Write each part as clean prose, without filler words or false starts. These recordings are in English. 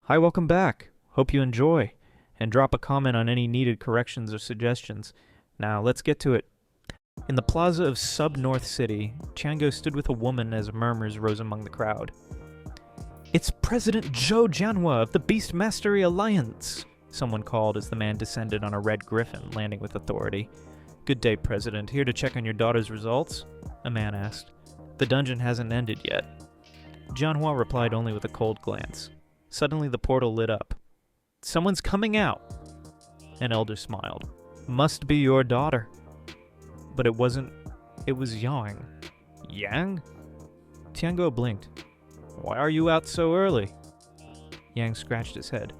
Hi, welcome back. Hope you enjoy. And drop a comment on any needed corrections or suggestions. Now, let's get to it. In the plaza of Sub-North City, Tiango stood with a woman as murmurs rose among the crowd. "It's President Zhou Jianhua of the Beast Mastery Alliance," someone called as the man descended on a red griffin, landing with authority. "Good day, President. Here to check on your daughter's results?" a man asked. "The dungeon hasn't ended yet." Jianhua replied only with a cold glance. Suddenly the portal lit up. "Someone's coming out!" An elder smiled. "Must be your daughter." But it wasn't. It was Yang. "Yang?" Tiango blinked. "Why are you out so early?" Yang scratched his head.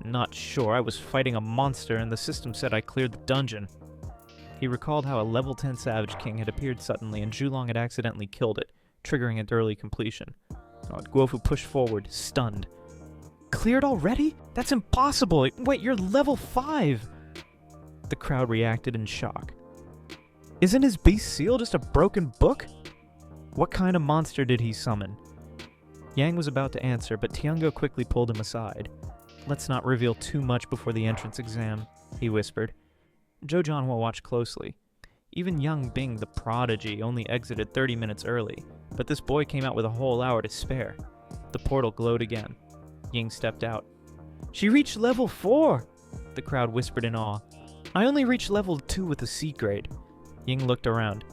"Not sure. I was fighting a monster and the system said I cleared the dungeon." He recalled how a level 10 Savage King had appeared suddenly and Zhulong had accidentally killed it, triggering its early completion. Guofu pushed forward, stunned. "Cleared already? That's impossible! Wait, you're level 5! The crowd reacted in shock. "Isn't his beast seal just a broken book? What kind of monster did he summon?" Yang was about to answer, but Tiango quickly pulled him aside. "Let's not reveal too much before the entrance exam," he whispered. Zhou Jianhua watched closely. Even young Bing the prodigy only exited 30 minutes early, but this boy came out with a whole hour to spare. The portal glowed again. Ying stepped out. "She reached level 4! The crowd whispered in awe. "I only reached level 2 with a C grade." Ying looked around.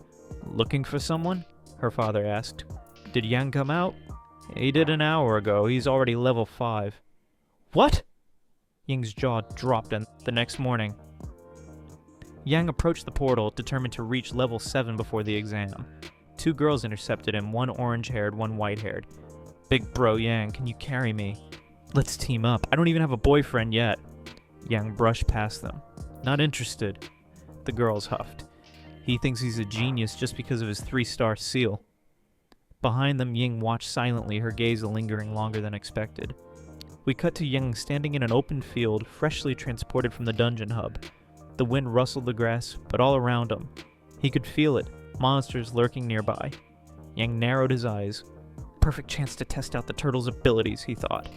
"Looking for someone?" her father asked. "Did Yang come out?" "He did an hour ago. He's already level 5. "What?" Ying's jaw dropped, and the next morning Yang approached the portal, determined to reach level 7 before the exam. 2 girls intercepted him, one orange-haired, one white-haired. "Big bro Yang, can you carry me?" "Let's team up. I don't even have a boyfriend yet." Yang brushed past them. "Not interested." The girls huffed. "He thinks he's a genius just because of his 3-star seal." Behind them, Ying watched silently, her gaze lingering longer than expected. We cut to Yang standing in an open field, freshly transported from the dungeon hub. The wind rustled the grass, but all around him. He could feel it, monsters lurking nearby. Yang narrowed his eyes. Perfect chance to test out the turtle's abilities, he thought.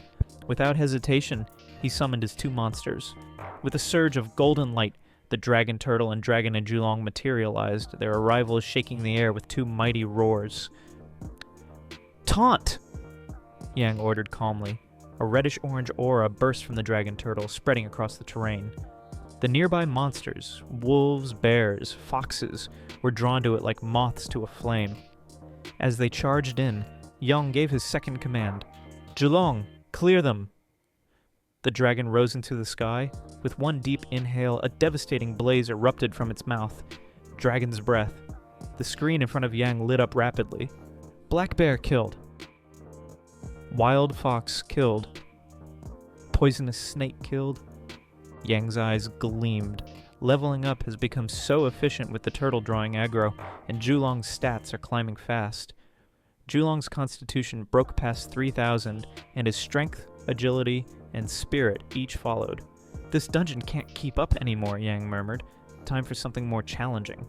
Without hesitation, he summoned his 2 monsters. With a surge of golden light, the dragon turtle and dragon and Zhulong materialized, their arrival shaking the air with 2 mighty roars. "Taunt!" Yang ordered calmly. A reddish-orange aura burst from the dragon turtle, spreading across the terrain. The nearby monsters, wolves, bears, foxes, were drawn to it like moths to a flame. As they charged in, Yang gave his second command. "Zhulong, clear them!" The dragon rose into the sky. With one deep inhale, a devastating blaze erupted from its mouth. Dragon's breath. The screen in front of Yang lit up rapidly. Black bear killed. Wild fox killed. Poisonous snake killed. Yang's eyes gleamed. Leveling up has become so efficient with the turtle drawing aggro, and Zhulong's stats are climbing fast. Zhulong's constitution broke past 3,000, and his strength, agility, and spirit each followed. "This dungeon can't keep up anymore," Yang murmured. "Time for something more challenging."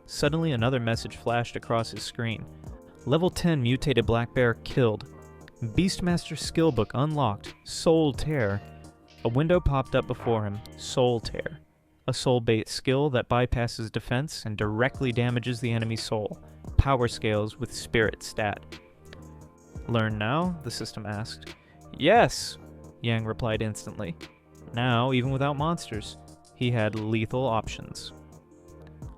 Suddenly another message flashed across his screen. Level 10 mutated black bear killed. Beastmaster skillbook unlocked. Soul Tear. A window popped up before him. Soul Tear. A soul-bait skill that bypasses defense and directly damages the enemy's soul. Power scales with spirit stat. "Learn now?" the system asked. "Yes!" Yang replied instantly. Now, even without monsters, he had lethal options.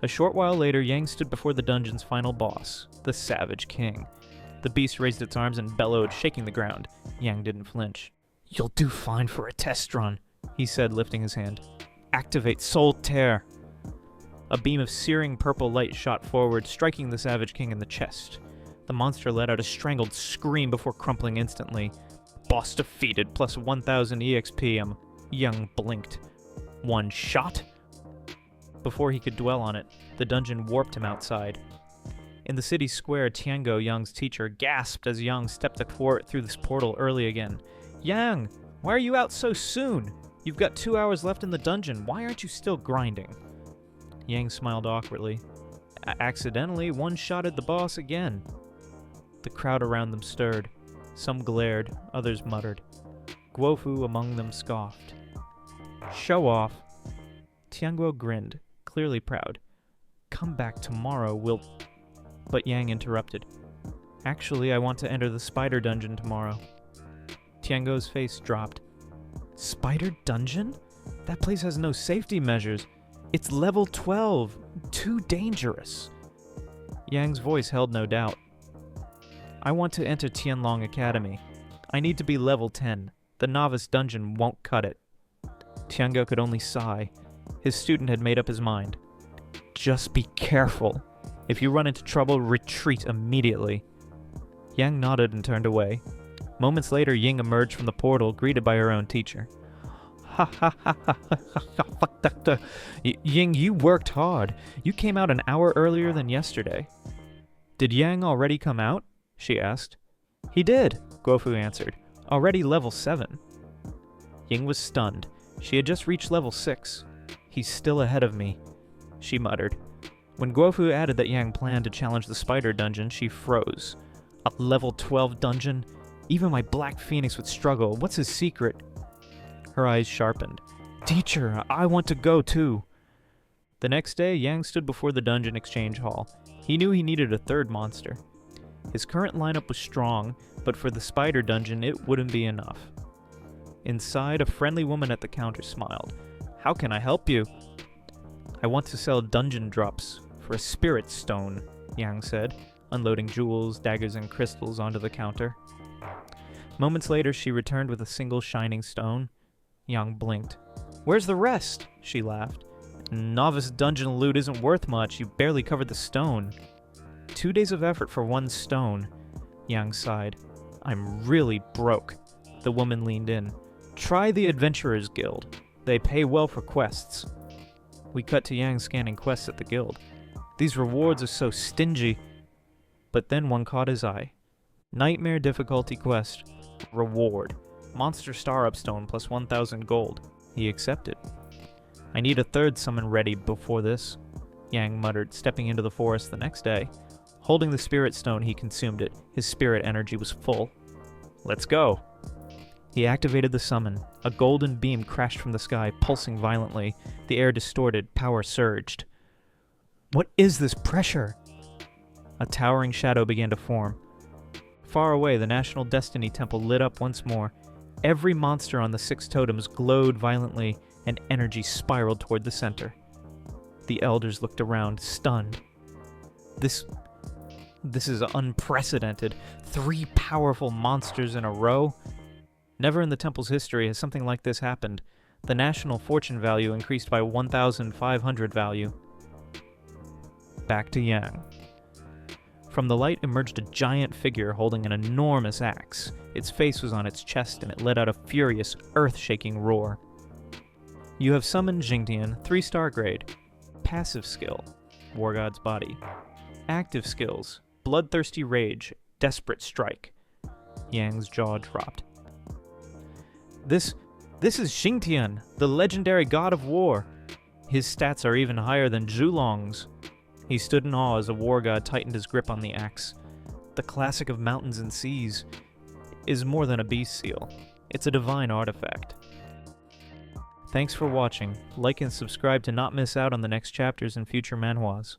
A short while later, Yang stood before the dungeon's final boss, the Savage King. The beast raised its arms and bellowed, shaking the ground. Yang didn't flinch. "You'll do fine for a test run," he said, lifting his hand. "Activate Soul Tear." A beam of searing purple light shot forward, striking the Savage King in the chest. The monster let out a strangled scream before crumpling instantly. "Boss defeated, plus 1,000 EXP. Young blinked. "One shot?" Before he could dwell on it, the dungeon warped him outside. In the city square, Tiango, Young's teacher, gasped as Yang stepped through this portal early again. "Yang, why are you out so soon? You've got 2 hours left in the dungeon. Why aren't you still grinding?" Yang smiled awkwardly. Accidentally one-shotted the boss again." The crowd around them stirred. Some glared, others muttered. Guofu among them scoffed. Show off. Tianguo grinned, clearly proud. Come back tomorrow, But Yang interrupted. Actually, I want to enter the spider dungeon tomorrow. Tianguo's face dropped. Spider dungeon? That place has no safety measures. It's level 12. Too dangerous. Yang's voice held no doubt. I want to enter Tianlong Academy. I need to be level 10. The novice dungeon won't cut it. Tianguo could only sigh. His student had made up his mind. Just be careful. If you run into trouble, retreat immediately. Yang nodded and turned away. Moments later, Ying emerged from the portal, greeted by her own teacher. Ha ha ha ha ha ha, fuck that. Ying, you worked hard. You came out an hour earlier than yesterday. Did Yang already come out? She asked. He did, Guofu answered. Already level 7. Ying was stunned. She had just reached level 6. He's still ahead of me, she muttered. When Guofu added that Yang planned to challenge the spider dungeon, she froze. A level 12 dungeon? Even my Black Phoenix would struggle. What's his secret? Her eyes sharpened. Teacher, I want to go too. The next day, Yang stood before the dungeon exchange hall. He knew he needed a third monster. His current lineup was strong, but for the spider dungeon, it wouldn't be enough. Inside, a friendly woman at the counter smiled. How can I help you? I want to sell dungeon drops for a spirit stone, Yang said, unloading jewels, daggers, and crystals onto the counter. Moments later, she returned with a single shining stone. Yang blinked. Where's the rest? She laughed. Novice dungeon loot isn't worth much. You barely covered the stone. 2 days of effort for 1 stone. Yang sighed. I'm really broke. The woman leaned in. Try the Adventurers Guild. They pay well for quests. We cut to Yang scanning quests at the guild. These rewards are so stingy. But then one caught his eye. Nightmare difficulty quest. Reward. Monster Star-Up Stone plus 1,000 gold. He accepted. I need a third summon ready before this, Yang muttered, stepping into the forest the next day. Holding the spirit stone, he consumed it. His spirit energy was full. Let's go. He activated the summon. A golden beam crashed from the sky, pulsing violently. The air distorted, power surged. What is this pressure? A towering shadow began to form. Far away, the National Destiny Temple lit up once more. Every monster on the 6 totems glowed violently, and energy spiraled toward the center. The elders looked around, stunned. This is unprecedented. 3 powerful monsters in a row? Never in the temple's history has something like this happened. The national fortune value increased by 1,500 value. Back to Yang. From the light emerged a giant figure holding an enormous axe. Its face was on its chest and it let out a furious, earth-shaking roar. You have summoned Jingtian, 3-star grade. Passive skill, War God's Body. Active skills, Bloodthirsty Rage, Desperate Strike. Yang's jaw dropped. This is Jingtian, the legendary god of war. His stats are even higher than Zhulong's. He stood in awe as a war god tightened his grip on the axe. The classic of mountains and seas is more than a beast seal. It's a divine artifact. Thanks for watching. Like and subscribe to not miss out on the next chapters in future manhwas.